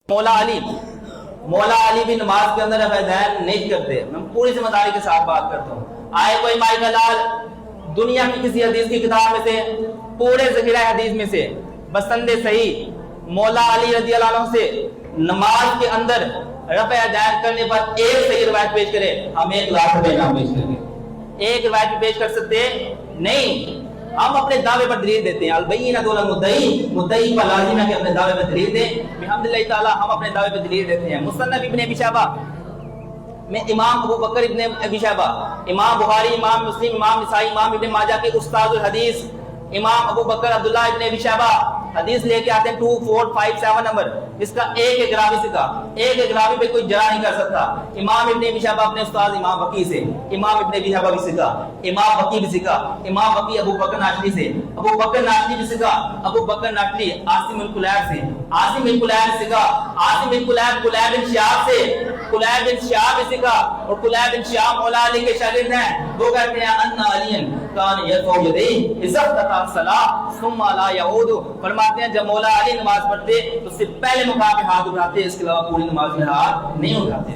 مولا علی بھی نماز کے اندر رفع نہیں کرتے. میں پوری ذمہ داری کے ساتھ بات کرتا ہوں. آئے کوئی مائی کا لال دنیا کی کسی حدیث کی کتاب میں سے, پورے ذخیرہ حدیث میں سے بسند صحیح مولا علی رضی اللہ عنہ سے نماز کے اندر رفع یدین کرنے پر ایک صحیح روایت پیش کرے, ہم 1 لاکھ روپے انعام پیش کریں گے. ایک روایت بھی پیش کر سکتے نہیں. ہم اپنے دعوے پر دلیل دیتے ہیں. البینۃ علی المدعی پر لازم ہے کہ اپنے دعوے پر دلیل دیں. بحمداللہ تعالی ہم اپنے دعوے پر دلیل دیتے ہیں. مصنف ابن ابی شیبہ میں امام ابو بکر ابن ابی شیبہ, امام بخاری, امام مسلم, امام نسائی, امام ابن ماجہ کے استاد الحدیث امام ابو بکر عبداللہ ابن ابی شیبہ حدیث لے کے آتے ہیں 2457 نمبر. اس کا ایک راوی سے کہا, ایک راوی پہ کوئی جرح نہیں کر سکتا. امام ابن ابی شیبہ اپنے استاد امام وقی سے, امام ابن ابی شیبہ بھی سکھا, امام وقی بھی سکھا, امام وقی ابو بکر ناشری سے, ابو بکر ناشری بھی سکھا, ابو بکر ناشری عاصم بن کلیب سے, عاصم بن کلیب سکھا, عاصم بن کلیب کلیب بن شہاب سے, کلیب بن شہاب بھی سکھا, اور کلیب بن شہاب مولا علی کے شاگرد ہیں. وہ کہتے ہیں ان علی کان یرفع یدیہ اذا افتتح الصلاۃ ثم لا یعود. فرماتے ہیں جب مولا علی نماز پڑھتے تو اس سے پہلے مقام پہ ہاتھ اٹھاتے, اس کے علاوہ پوری نماز میں ہاتھ نہیں اٹھاتے.